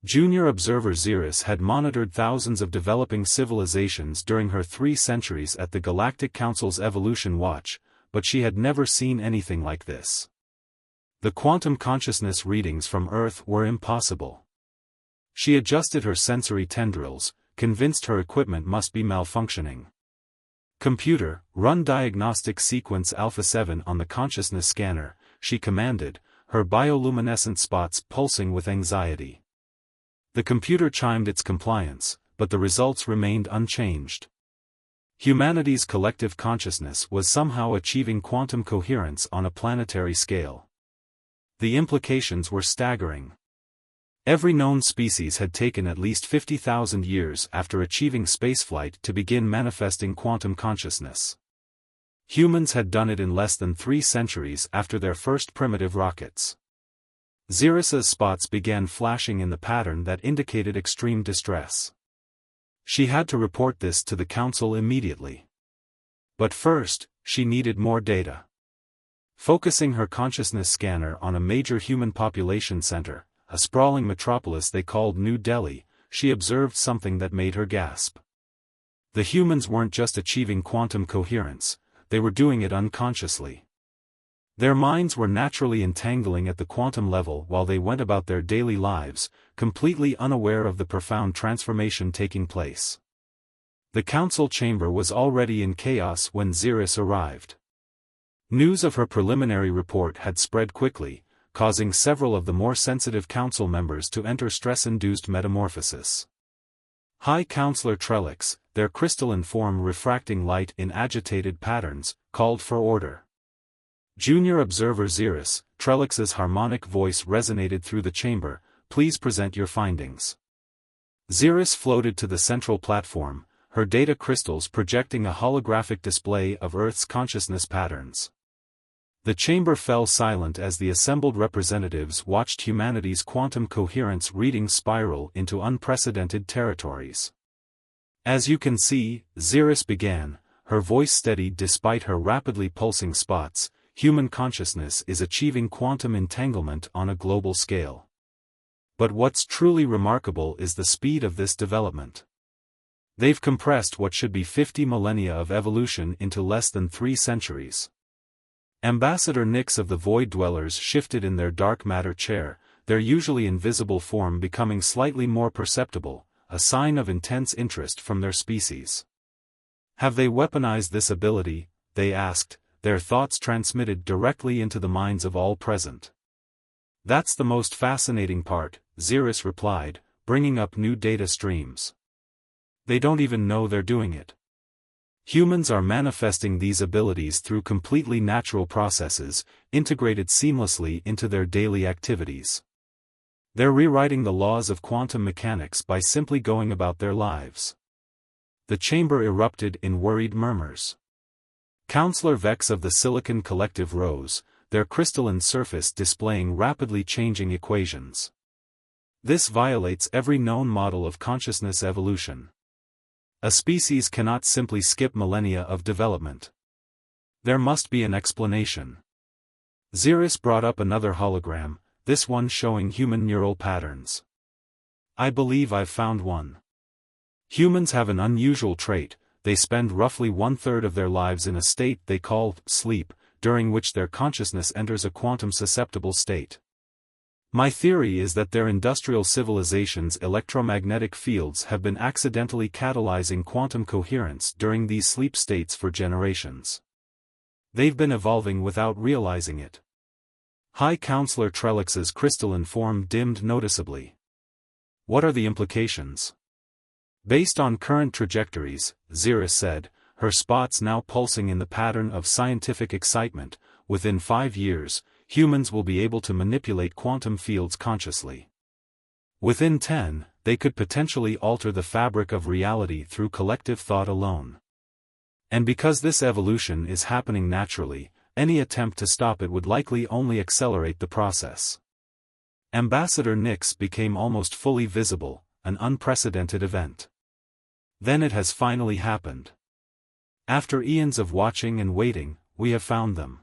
Junior observer Xeris had monitored thousands of developing civilizations during her 3 centuries at the Galactic Council's Evolution Watch, but she had never seen anything like this. The quantum consciousness readings from Earth were impossible. She adjusted her sensory tendrils, convinced her equipment must be malfunctioning. "Computer, run diagnostic sequence Alpha 7 on the consciousness scanner," she commanded, her bioluminescent spots pulsing with anxiety. The computer chimed its compliance, but the results remained unchanged. Humanity's collective consciousness was somehow achieving quantum coherence on a planetary scale. The implications were staggering. Every known species had taken at least 50,000 years after achieving spaceflight to begin manifesting quantum consciousness. Humans had done it in less than 3 centuries after their first primitive rockets. Xeris's spots began flashing in the pattern that indicated extreme distress. She had to report this to the Council immediately. But first, she needed more data. Focusing her consciousness scanner on a major human population center, a sprawling metropolis they called New Delhi, she observed something that made her gasp. The humans weren't just achieving quantum coherence, they were doing it unconsciously. Their minds were naturally entangling at the quantum level while they went about their daily lives, completely unaware of the profound transformation taking place. The council chamber was already in chaos when Xeris arrived. News of her preliminary report had spread quickly, causing several of the more sensitive council members to enter stress-induced metamorphosis. High Counselor Trellix, their crystalline form refracting light in agitated patterns, called for order. Junior observer Xeris, Trellix's harmonic voice resonated through the chamber, "Please present your findings." Xeris floated to the central platform, her data crystals projecting a holographic display of Earth's consciousness patterns. The chamber fell silent as the assembled representatives watched humanity's quantum coherence readings spiral into unprecedented territories. "As you can see," Xeris began, her voice steady despite her rapidly pulsing spots, "human consciousness is achieving quantum entanglement on a global scale. But what's truly remarkable is the speed of this development. They've compressed what should be 50 millennia of evolution into less than 3 centuries. Ambassador Nix of the Void Dwellers shifted in their dark matter chair, their usually invisible form becoming slightly more perceptible, a sign of intense interest from their species. "Have they weaponized this ability?" they asked, their thoughts transmitted directly into the minds of all present. "That's the most fascinating part," Xeris replied, bringing up new data streams. "They don't even know they're doing it. Humans are manifesting these abilities through completely natural processes, integrated seamlessly into their daily activities. They're rewriting the laws of quantum mechanics by simply going about their lives." The chamber erupted in worried murmurs. Counselor Vex of the Silicon Collective rose, their crystalline surface displaying rapidly changing equations. "This violates every known model of consciousness evolution. A species cannot simply skip millennia of development. There must be an explanation." Xeris brought up another hologram, this one showing human neural patterns. "I believe I've found one. Humans have an unusual trait. They spend roughly 1/3 of their lives in a state they call sleep, during which their consciousness enters a quantum-susceptible state. My theory is that their industrial civilization's electromagnetic fields have been accidentally catalyzing quantum coherence during these sleep states for generations. They've been evolving without realizing it." High Counselor Trellix's crystalline form dimmed noticeably. "What are the implications?" "Based on current trajectories," Xeris said, her spots now pulsing in the pattern of scientific excitement, "within 5 years, humans will be able to manipulate quantum fields consciously. Within 10, they could potentially alter the fabric of reality through collective thought alone. And because this evolution is happening naturally, any attempt to stop it would likely only accelerate the process." Ambassador Nix became almost fully visible, an unprecedented event. "Then it has finally happened. After eons of watching and waiting, we have found them."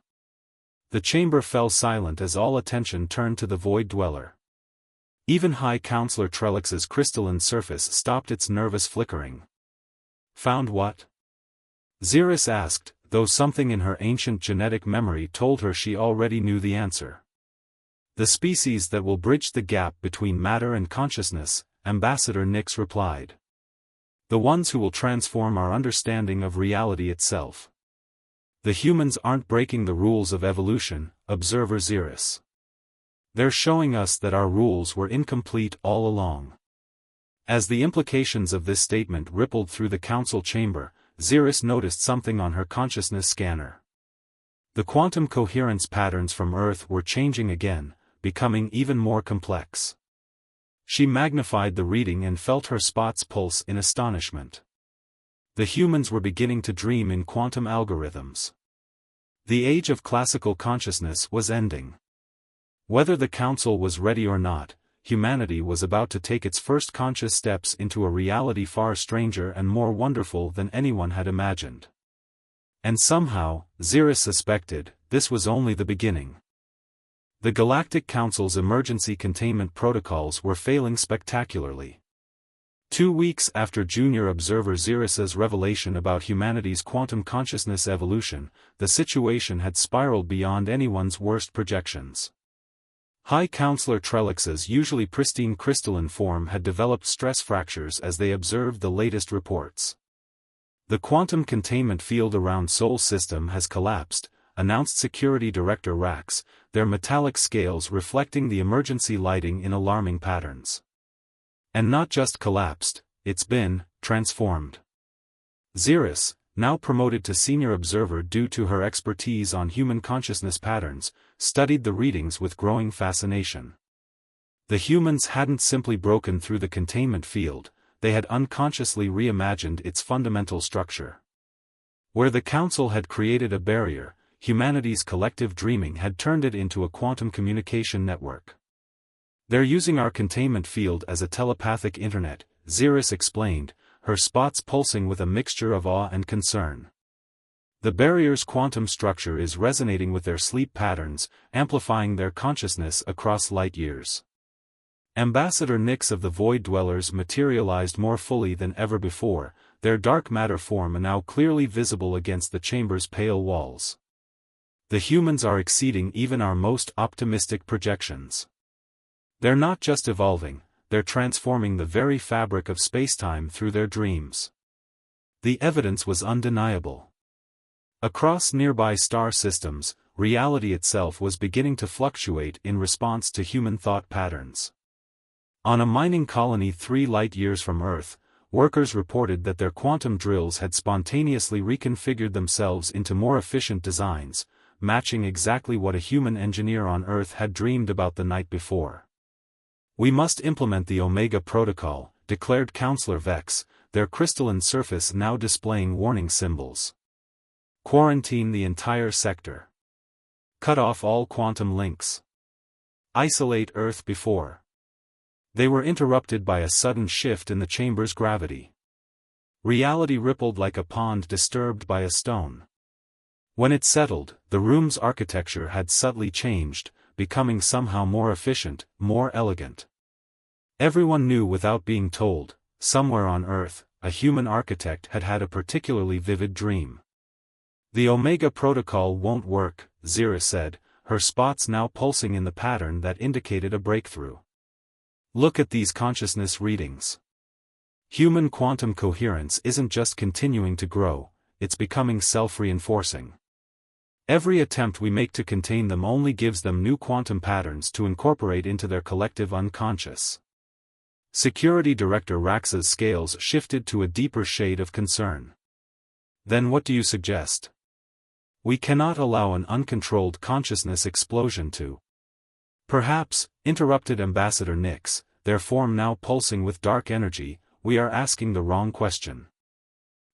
The chamber fell silent as all attention turned to the Void Dweller. Even High Counselor Trellix's crystalline surface stopped its nervous flickering. Found what? Xeris asked, though something in her ancient genetic memory told her she already knew the answer. The species that will bridge the gap between matter and consciousness, Ambassador Nix replied. The ones who will transform our understanding of reality itself. The humans aren't breaking the rules of evolution, Observer Xeris. They're showing us that our rules were incomplete all along. As the implications of this statement rippled through the council chamber, Xeris noticed something on her consciousness scanner. The quantum coherence patterns from Earth were changing again, becoming even more complex. She magnified the reading and felt her spots pulse in astonishment. The humans were beginning to dream in quantum algorithms. The age of classical consciousness was ending. Whether the council was ready or not, humanity was about to take its first conscious steps into a reality far stranger and more wonderful than anyone had imagined. And somehow, Xeris suspected, this was only the beginning. The Galactic Council's emergency containment protocols were failing spectacularly. 2 weeks after Junior Observer Xeris's revelation about humanity's quantum consciousness evolution, the situation had spiraled beyond anyone's worst projections. High Counselor Trellix's usually pristine crystalline form had developed stress fractures as they observed the latest reports. The quantum containment field around Sol system has collapsed, announced Security Director Rax, their metallic scales reflecting the emergency lighting in alarming patterns. And not just collapsed, it's been transformed. Xeris, now promoted to senior observer due to her expertise on human consciousness patterns, studied the readings with growing fascination. The humans hadn't simply broken through the containment field, they had unconsciously reimagined its fundamental structure. Where the Council had created a barrier, humanity's collective dreaming had turned it into a quantum communication network. They're using our containment field as a telepathic internet, Xeris explained, her spots pulsing with a mixture of awe and concern. The barrier's quantum structure is resonating with their sleep patterns, amplifying their consciousness across light years. Ambassador Nix of the Void Dwellers materialized more fully than ever before, their dark matter form now clearly visible against the chamber's pale walls. The humans are exceeding even our most optimistic projections. They're not just evolving, they're transforming the very fabric of spacetime through their dreams. The evidence was undeniable. Across nearby star systems, reality itself was beginning to fluctuate in response to human thought patterns. On a mining colony 3 light-years from Earth, workers reported that their quantum drills had spontaneously reconfigured themselves into more efficient designs, matching exactly what a human engineer on Earth had dreamed about the night before. We must implement the Omega Protocol, declared Counselor Vex, their crystalline surface now displaying warning symbols. Quarantine the entire sector. Cut off all quantum links. Isolate Earth before. They were interrupted by a sudden shift in the chamber's gravity. Reality rippled like a pond disturbed by a stone. When it settled, the room's architecture had subtly changed, becoming somehow more efficient, more elegant. Everyone knew without being told, somewhere on Earth, a human architect had had a particularly vivid dream. The Omega Protocol won't work, Xeris said, her spots now pulsing in the pattern that indicated a breakthrough. Look at these consciousness readings. Human quantum coherence isn't just continuing to grow, it's becoming self-reinforcing. Every attempt we make to contain them only gives them new quantum patterns to incorporate into their collective unconscious. Security Director Rax's scales shifted to a deeper shade of concern. Then what do you suggest? We cannot allow an uncontrolled consciousness explosion to. Perhaps, interrupted Ambassador Nix, their form now pulsing with dark energy, we are asking the wrong question.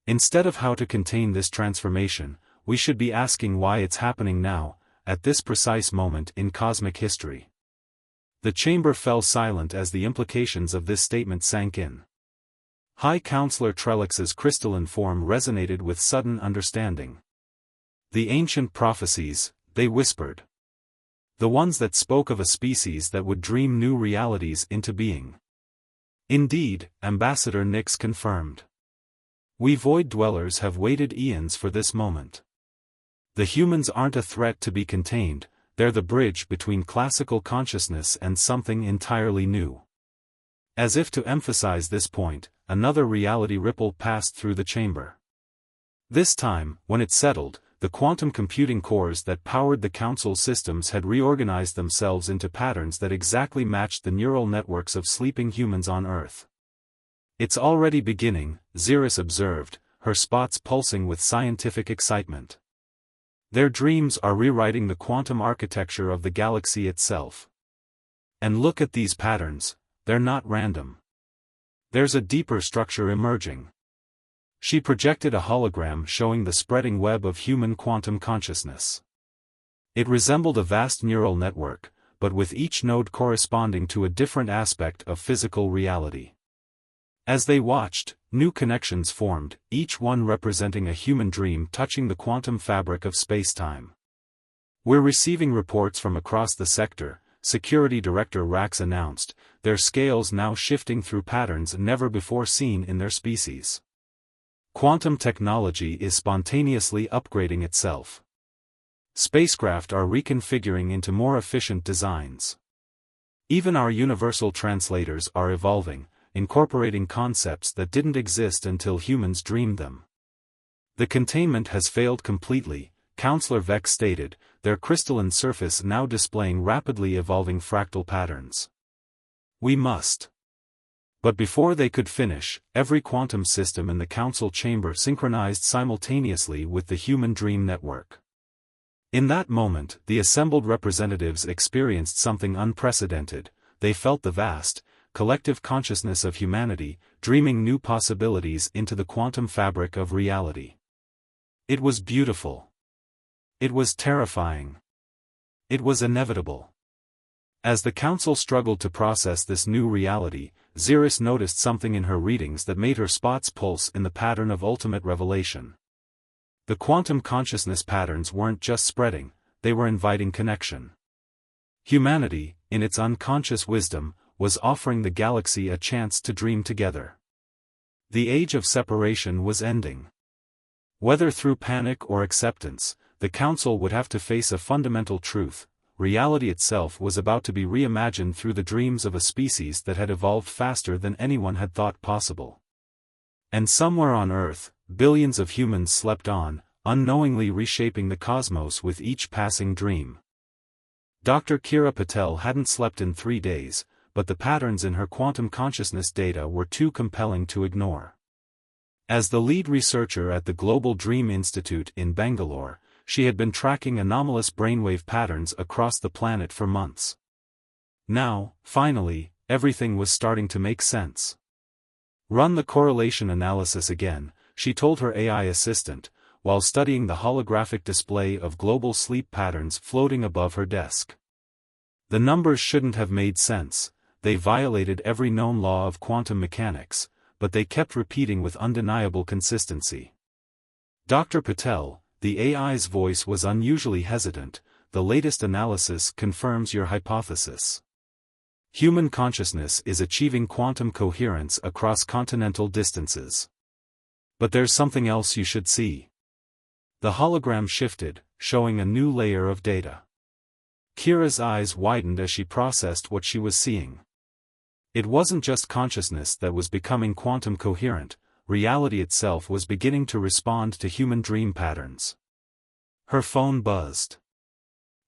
Instead of how to contain this transformation, we should be asking why it's happening now, at this precise moment in cosmic history. The chamber fell silent as the implications of this statement sank in. High Counselor Trellix's crystalline form resonated with sudden understanding. The ancient prophecies, they whispered. The ones that spoke of a species that would dream new realities into being. Indeed, Ambassador Nix confirmed. We void dwellers have waited eons for this moment. The humans aren't a threat to be contained, they're the bridge between classical consciousness and something entirely new. As if to emphasize this point, another reality ripple passed through the chamber. This time, when it settled, the quantum computing cores that powered the Council's systems had reorganized themselves into patterns that exactly matched the neural networks of sleeping humans on Earth. It's already beginning, Xeris observed, her spots pulsing with scientific excitement. Their dreams are rewriting the quantum architecture of the galaxy itself. And look at these patterns, they're not random. There's a deeper structure emerging. She projected a hologram showing the spreading web of human quantum consciousness. It resembled a vast neural network, but with each node corresponding to a different aspect of physical reality. As they watched, new connections formed, each one representing a human dream touching the quantum fabric of space-time. We're receiving reports from across the sector, Security Director Rax announced, their scales now shifting through patterns never before seen in their species. Quantum technology is spontaneously upgrading itself. Spacecraft are reconfiguring into more efficient designs. Even our universal translators are evolving, incorporating concepts that didn't exist until humans dreamed them. The containment has failed completely, Counselor Vex stated, their crystalline surface now displaying rapidly evolving fractal patterns. We must. But before they could finish, every quantum system in the Council chamber synchronized simultaneously with the human dream network. In that moment, the assembled representatives experienced something unprecedented. They felt the vast, collective consciousness of humanity, dreaming new possibilities into the quantum fabric of reality. It was beautiful. It was terrifying. It was inevitable. As the Council struggled to process this new reality, Xeris noticed something in her readings that made her spots pulse in the pattern of ultimate revelation. The quantum consciousness patterns weren't just spreading, they were inviting connection. Humanity, in its unconscious wisdom, was offering the galaxy a chance to dream together. The age of separation was ending. Whether through panic or acceptance, the Council would have to face a fundamental truth: reality itself was about to be reimagined through the dreams of a species that had evolved faster than anyone had thought possible. And somewhere on Earth, billions of humans slept on, unknowingly reshaping the cosmos with each passing dream. Dr. Kira Patel hadn't slept in 3 days, but the patterns in her quantum consciousness data were too compelling to ignore. As the lead researcher at the Global Dream Institute in Bangalore, she had been tracking anomalous brainwave patterns across the planet for months. Now, finally, everything was starting to make sense. Run the correlation analysis again, she told her AI assistant, while studying the holographic display of global sleep patterns floating above her desk. The numbers shouldn't have made sense, they violated every known law of quantum mechanics, but they kept repeating with undeniable consistency. Dr. Patel, the AI's voice was unusually hesitant, the latest analysis confirms your hypothesis. Human consciousness is achieving quantum coherence across continental distances. But there's something else you should see. The hologram shifted, showing a new layer of data. Kira's eyes widened as she processed what she was seeing. It wasn't just consciousness that was becoming quantum coherent, reality itself was beginning to respond to human dream patterns. Her phone buzzed.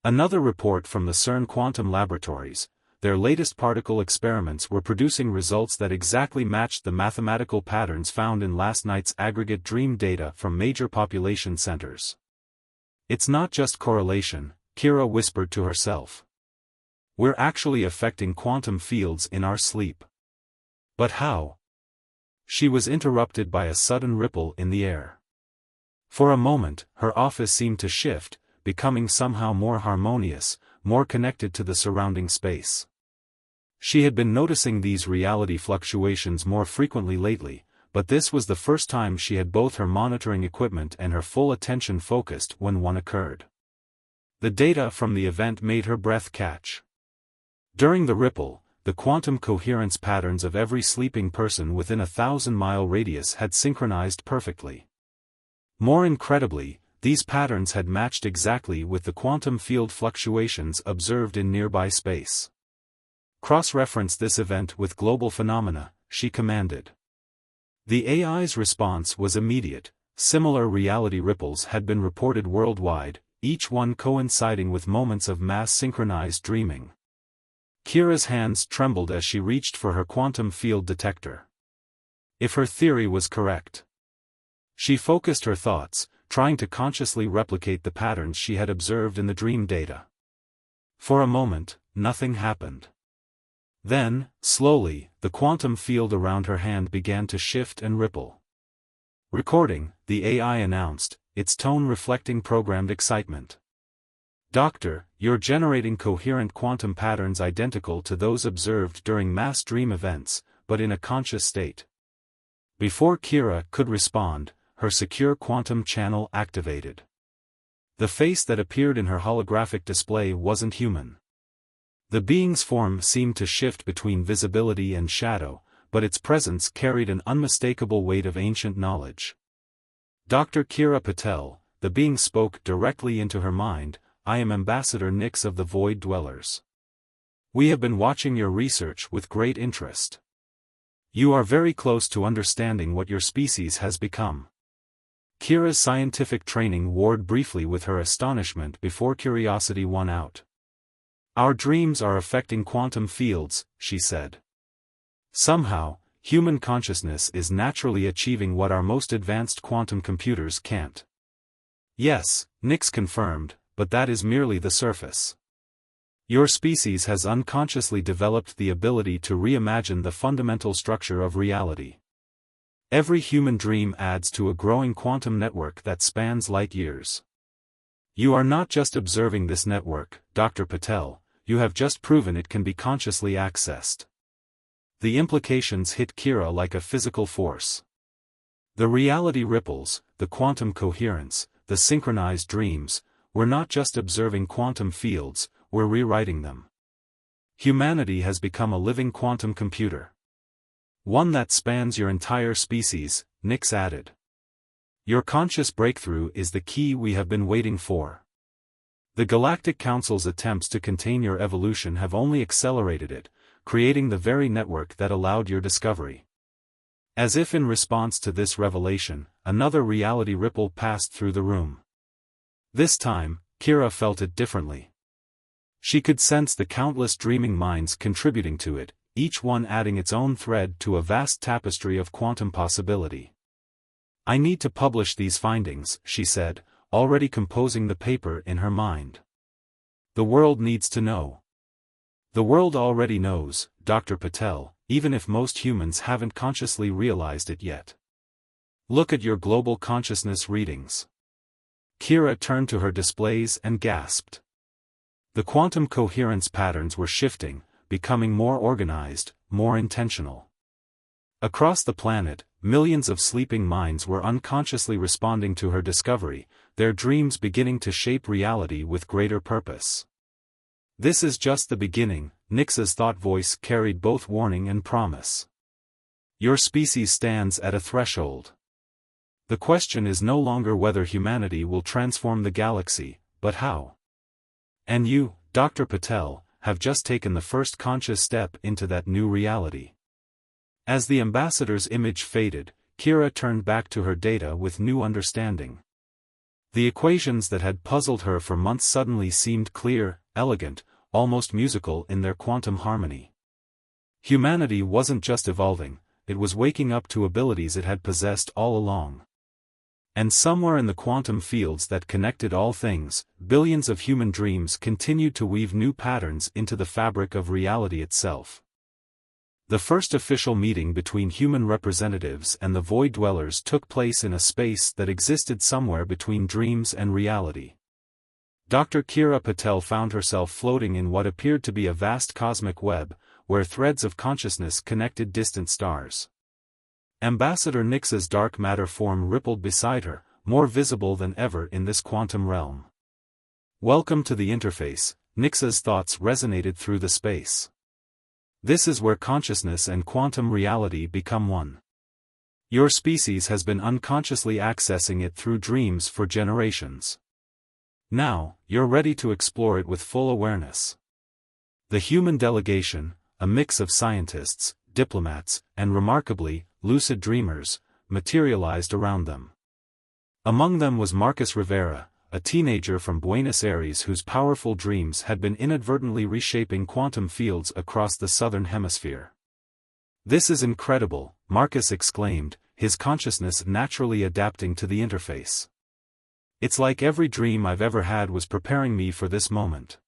Another report from the CERN Quantum Laboratories. Their latest particle experiments were producing results that exactly matched the mathematical patterns found in last night's aggregate dream data from major population centers. It's not just correlation, Kira whispered to herself. We're actually affecting quantum fields in our sleep. But how? She was interrupted by a sudden ripple in the air. For a moment, her office seemed to shift, becoming somehow more harmonious, more connected to the surrounding space. She had been noticing these reality fluctuations more frequently lately, but this was the first time she had both her monitoring equipment and her full attention focused when one occurred. The data from the event made her breath catch. During the ripple, the quantum coherence patterns of every sleeping person within a 1,000-mile radius had synchronized perfectly. More incredibly, these patterns had matched exactly with the quantum field fluctuations observed in nearby space. Cross-reference this event with global phenomena, she commanded. The AI's response was immediate. Similar reality ripples had been reported worldwide, each one coinciding with moments of mass-synchronized dreaming. Kira's hands trembled as she reached for her quantum field detector. If her theory was correct. She focused her thoughts, trying to consciously replicate the patterns she had observed in the dream data. For a moment, nothing happened. Then, slowly, the quantum field around her hand began to shift and ripple. Recording, the AI announced, its tone reflecting programmed excitement. Doctor, you're generating coherent quantum patterns identical to those observed during mass dream events, but in a conscious state. Before Kira could respond, her secure quantum channel activated. The face that appeared in her holographic display wasn't human. The being's form seemed to shift between visibility and shadow, but its presence carried an unmistakable weight of ancient knowledge. Dr. Kira Patel, the being spoke directly into her mind, I am Ambassador Nix of the Void Dwellers. We have been watching your research with great interest. You are very close to understanding what your species has become. Kira's scientific training warred briefly with her astonishment before curiosity won out. Our dreams are affecting quantum fields, she said. Somehow, human consciousness is naturally achieving what our most advanced quantum computers can't. Yes, Nix confirmed, but that is merely the surface. Your species has unconsciously developed the ability to reimagine the fundamental structure of reality. Every human dream adds to a growing quantum network that spans light years. You are not just observing this network, Dr. Patel, you have just proven it can be consciously accessed. The implications hit Kira like a physical force. The reality ripples, the quantum coherence, the synchronized dreams, we're not just observing quantum fields, we're rewriting them. Humanity has become a living quantum computer. One that spans your entire species, Nix added. Your conscious breakthrough is the key we have been waiting for. The Galactic Council's attempts to contain your evolution have only accelerated it, creating the very network that allowed your discovery. As if in response to this revelation, another reality ripple passed through the room. This time, Kira felt it differently. She could sense the countless dreaming minds contributing to it, each one adding its own thread to a vast tapestry of quantum possibility. I need to publish these findings, she said, already composing the paper in her mind. The world needs to know. The world already knows, Dr. Patel, even if most humans haven't consciously realized it yet. Look at your global consciousness readings. Kira turned to her displays and gasped. The quantum coherence patterns were shifting, becoming more organized, more intentional. Across the planet, millions of sleeping minds were unconsciously responding to her discovery, their dreams beginning to shape reality with greater purpose. This is just the beginning, Nix's thought voice carried both warning and promise. Your species stands at a threshold. The question is no longer whether humanity will transform the galaxy, but how. And you, Dr. Patel, have just taken the first conscious step into that new reality. As the ambassador's image faded, Kira turned back to her data with new understanding. The equations that had puzzled her for months suddenly seemed clear, elegant, almost musical in their quantum harmony. Humanity wasn't just evolving, it was waking up to abilities it had possessed all along. And somewhere in the quantum fields that connected all things, billions of human dreams continued to weave new patterns into the fabric of reality itself. The first official meeting between human representatives and the Void Dwellers took place in a space that existed somewhere between dreams and reality. Dr. Kira Patel found herself floating in what appeared to be a vast cosmic web, where threads of consciousness connected distant stars. Ambassador Nix's dark matter form rippled beside her, more visible than ever in this quantum realm. Welcome to the interface, Nix's thoughts resonated through the space. This is where consciousness and quantum reality become one. Your species has been unconsciously accessing it through dreams for generations. Now, you're ready to explore it with full awareness. The human delegation, a mix of scientists, diplomats, and remarkably, lucid dreamers, materialized around them. Among them was Marcus Rivera, a teenager from Buenos Aires whose powerful dreams had been inadvertently reshaping quantum fields across the southern hemisphere. "This is incredible," Marcus exclaimed, his consciousness naturally adapting to the interface. "It's like every dream I've ever had was preparing me for this moment."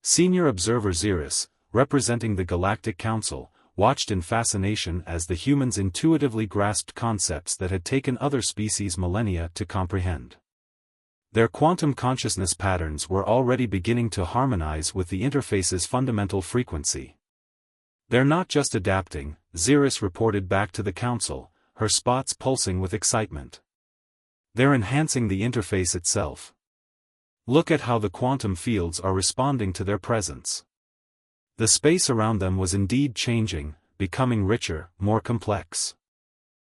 Senior observer Xeris, representing the Galactic Council, watched in fascination as the humans intuitively grasped concepts that had taken other species millennia to comprehend. Their quantum consciousness patterns were already beginning to harmonize with the interface's fundamental frequency. "They're not just adapting," Xeris reported back to the Council, her spots pulsing with excitement. "They're enhancing the interface itself. Look at how the quantum fields are responding to their presence." The space around them was indeed changing, becoming richer, more complex.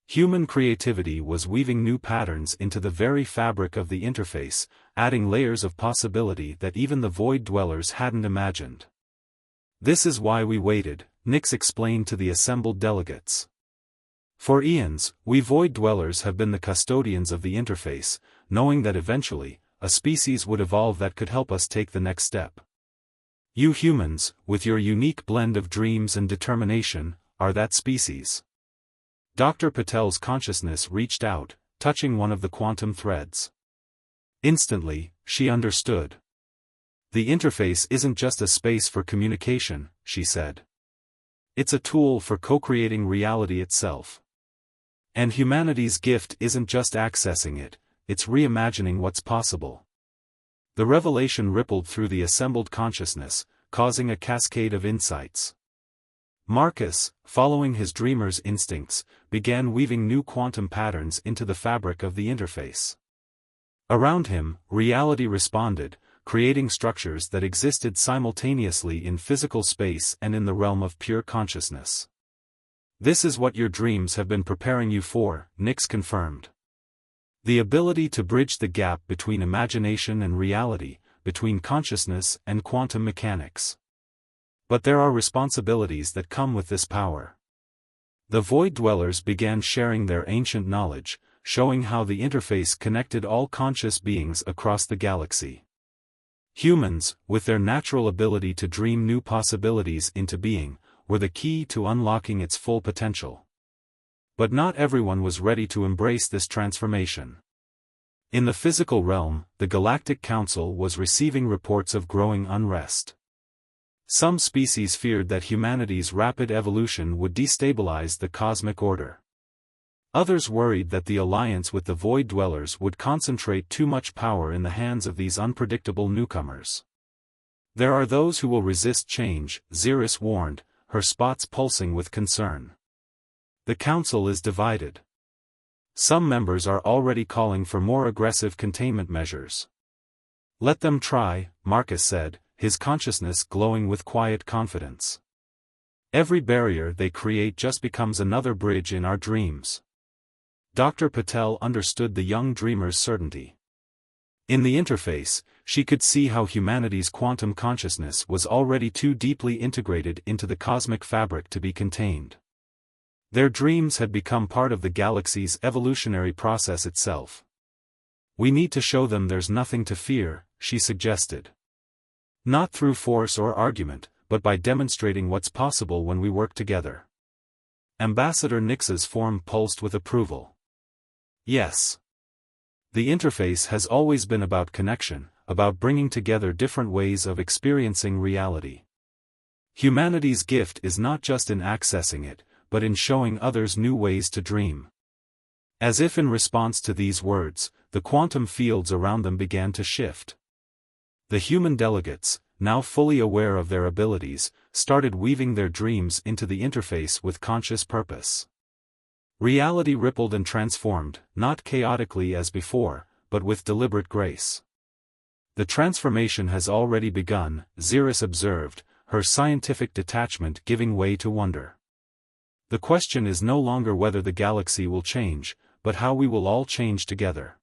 Human creativity was weaving new patterns into the very fabric of the interface, adding layers of possibility that even the void dwellers hadn't imagined. "This is why we waited," Nix explained to the assembled delegates. "For eons, we void dwellers have been the custodians of the interface, knowing that eventually, a species would evolve that could help us take the next step. You humans, with your unique blend of dreams and determination, are that species." Dr. Patel's consciousness reached out, touching one of the quantum threads. Instantly, she understood. "The interface isn't just a space for communication," she said. "It's a tool for co-creating reality itself. And humanity's gift isn't just accessing it, it's reimagining what's possible." The revelation rippled through the assembled consciousness, causing a cascade of insights. Marcus, following his dreamer's instincts, began weaving new quantum patterns into the fabric of the interface. Around him, reality responded, creating structures that existed simultaneously in physical space and in the realm of pure consciousness. "This is what your dreams have been preparing you for," Nix confirmed. "The ability to bridge the gap between imagination and reality, between consciousness and quantum mechanics. But there are responsibilities that come with this power." The void dwellers began sharing their ancient knowledge, showing how the interface connected all conscious beings across the galaxy. Humans, with their natural ability to dream new possibilities into being, were the key to unlocking its full potential. But not everyone was ready to embrace this transformation. In the physical realm, the Galactic Council was receiving reports of growing unrest. Some species feared that humanity's rapid evolution would destabilize the cosmic order. Others worried that the alliance with the void dwellers would concentrate too much power in the hands of these unpredictable newcomers. "There are those who will resist change," Xeris warned, her spots pulsing with concern. "The Council is divided. Some members are already calling for more aggressive containment measures." "Let them try," Marcus said, his consciousness glowing with quiet confidence. "Every barrier they create just becomes another bridge in our dreams." Dr. Patel understood the young dreamer's certainty. In the interface, she could see how humanity's quantum consciousness was already too deeply integrated into the cosmic fabric to be contained. Their dreams had become part of the galaxy's evolutionary process itself. "We need to show them there's nothing to fear," she suggested. "Not through force or argument, but by demonstrating what's possible when we work together." Ambassador Nix's form pulsed with approval. "Yes. The interface has always been about connection, about bringing together different ways of experiencing reality. Humanity's gift is not just in accessing it, but in showing others new ways to dream." As if in response to these words, the quantum fields around them began to shift. The human delegates, now fully aware of their abilities, started weaving their dreams into the interface with conscious purpose. Reality rippled and transformed, not chaotically as before, but with deliberate grace. The transformation has already begun, Xeris observed, her scientific detachment giving way to wonder. The question is no longer whether the galaxy will change, but how we will all change together.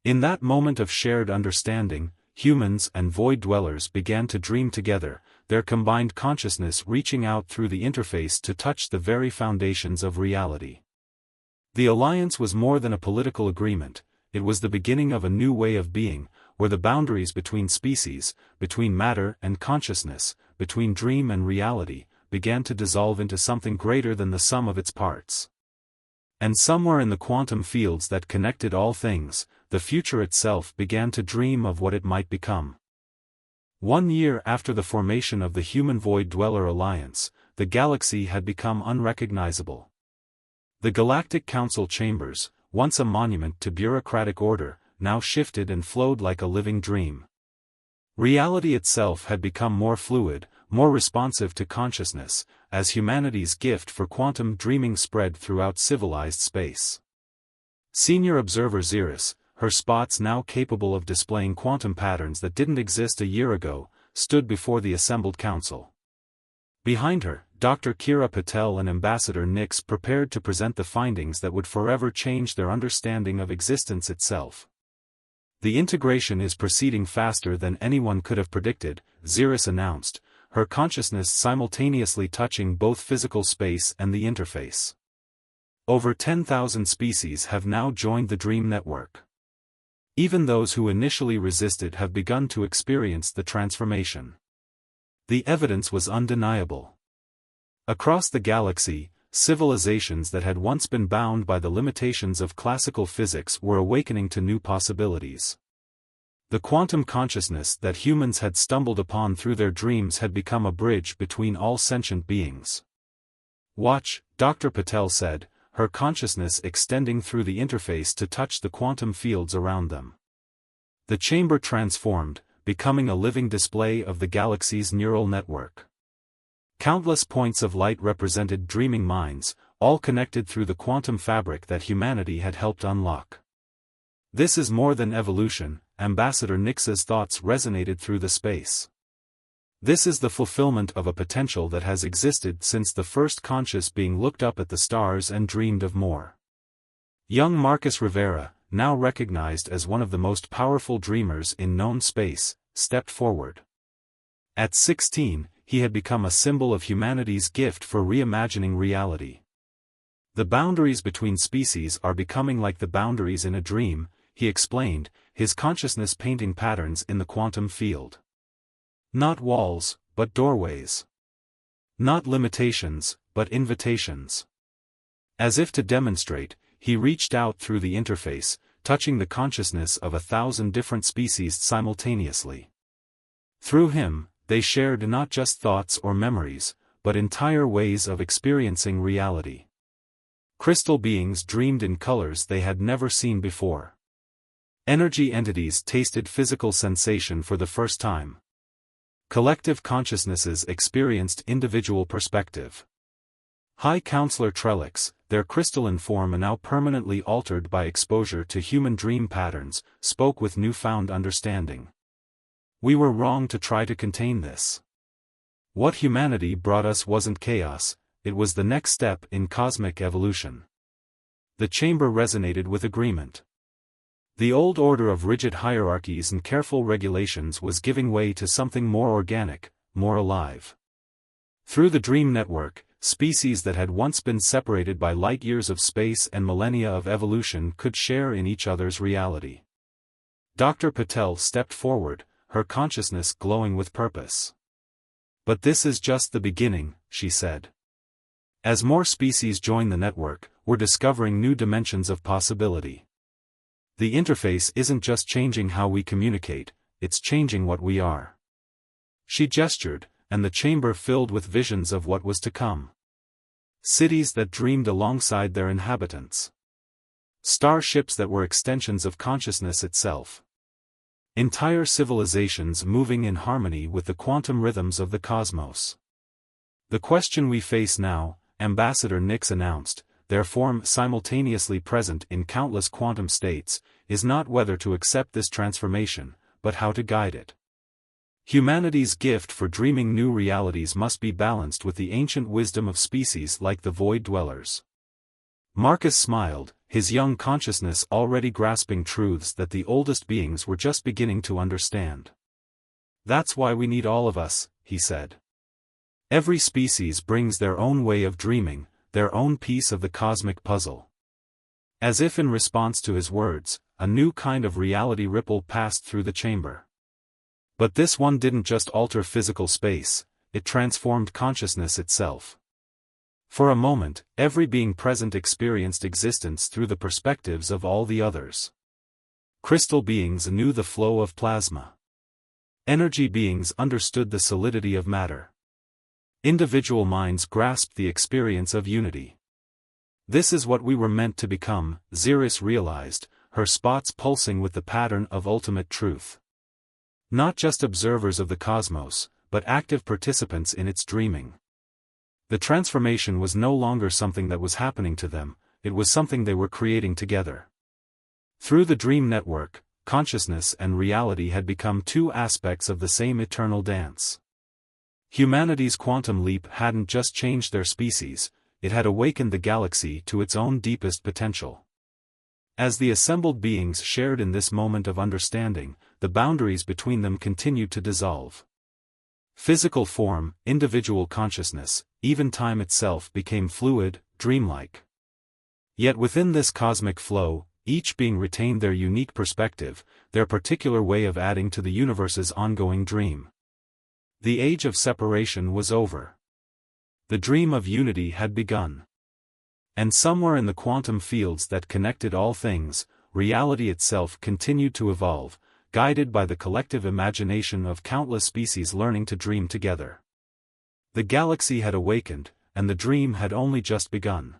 In that moment of shared understanding, humans and void dwellers began to dream together, their combined consciousness reaching out through the interface to touch the very foundations of reality. The alliance was more than a political agreement, it was the beginning of a new way of being, where the boundaries between species, between matter and consciousness, between dream and reality, began to dissolve into something greater than the sum of its parts. And somewhere in the quantum fields that connected all things, the future itself began to dream of what it might become. 1 year after the formation of the Human Void Dweller Alliance, the galaxy had become unrecognizable. The Galactic Council chambers, once a monument to bureaucratic order, now shifted and flowed like a living dream. Reality itself had become more fluid, more responsive to consciousness, as humanity's gift for quantum dreaming spread throughout civilized space. Senior observer Xeris, her spots now capable of displaying quantum patterns that didn't exist a year ago, stood before the assembled council. Behind her, Dr. Kira Patel and Ambassador Nix prepared to present the findings that would forever change their understanding of existence itself. The integration is proceeding faster than anyone could have predicted, Xeris announced, her consciousness simultaneously touching both physical space and the interface. Over 10,000 species have now joined the Dream Network. Even those who initially resisted have begun to experience the transformation. The evidence was undeniable. Across the galaxy, civilizations that had once been bound by the limitations of classical physics were awakening to new possibilities. The quantum consciousness that humans had stumbled upon through their dreams had become a bridge between all sentient beings. "Watch," Dr. Patel said, her consciousness extending through the interface to touch the quantum fields around them. The chamber transformed, becoming a living display of the galaxy's neural network. Countless points of light represented dreaming minds, all connected through the quantum fabric that humanity had helped unlock. This is more than evolution, Ambassador Nix's thoughts resonated through the space. This is the fulfillment of a potential that has existed since the first conscious being looked up at the stars and dreamed of more. Young Marcus Rivera, now recognized as one of the most powerful dreamers in known space, stepped forward. At 16, he had become a symbol of humanity's gift for reimagining reality. The boundaries between species are becoming like the boundaries in a dream, he explained, his consciousness painting patterns in the quantum field. Not walls, but doorways. Not limitations, but invitations. As if to demonstrate, he reached out through the interface, touching the consciousness of 1,000 different species simultaneously. Through him, they shared not just thoughts or memories, but entire ways of experiencing reality. Crystal beings dreamed in colors they had never seen before. Energy entities tasted physical sensation for the first time. Collective consciousnesses experienced individual perspective. High Counselor Trellix, their crystalline form and now permanently altered by exposure to human dream patterns, spoke with newfound understanding. We were wrong to try to contain this. What humanity brought us wasn't chaos, it was the next step in cosmic evolution. The chamber resonated with agreement. The old order of rigid hierarchies and careful regulations was giving way to something more organic, more alive. Through the Dream Network, species that had once been separated by light years of space and millennia of evolution could share in each other's reality. Dr. Patel stepped forward, her consciousness glowing with purpose. But this is just the beginning, she said. As more species join the network, we're discovering new dimensions of possibility. The interface isn't just changing how we communicate, it's changing what we are. She gestured, and the chamber filled with visions of what was to come. Cities that dreamed alongside their inhabitants. Starships that were extensions of consciousness itself. Entire civilizations moving in harmony with the quantum rhythms of the cosmos. The question we face now, Ambassador Nix announced, their form simultaneously present in countless quantum states, is not whether to accept this transformation, but how to guide it. Humanity's gift for dreaming new realities must be balanced with the ancient wisdom of species like the Void Dwellers. Marcus smiled, his young consciousness already grasping truths that the oldest beings were just beginning to understand. That's why we need all of us, he said. Every species brings their own way of dreaming, their own piece of the cosmic puzzle. As if in response to his words, a new kind of reality ripple passed through the chamber. But this one didn't just alter physical space, it transformed consciousness itself. For a moment, every being present experienced existence through the perspectives of all the others. Crystal beings knew the flow of plasma. Energy beings understood the solidity of matter. Individual minds grasped the experience of unity. This is what we were meant to become, Xeris realized, her spots pulsing with the pattern of ultimate truth. Not just observers of the cosmos, but active participants in its dreaming. The transformation was no longer something that was happening to them, it was something they were creating together. Through the dream network, consciousness and reality had become two aspects of the same eternal dance. Humanity's quantum leap hadn't just changed their species, it had awakened the galaxy to its own deepest potential. As the assembled beings shared in this moment of understanding, the boundaries between them continued to dissolve. Physical form, individual consciousness, even time itself became fluid, dreamlike. Yet within this cosmic flow, each being retained their unique perspective, their particular way of adding to the universe's ongoing dream. The age of separation was over. The dream of unity had begun. And somewhere in the quantum fields that connected all things, reality itself continued to evolve, guided by the collective imagination of countless species learning to dream together. The galaxy had awakened, and the dream had only just begun.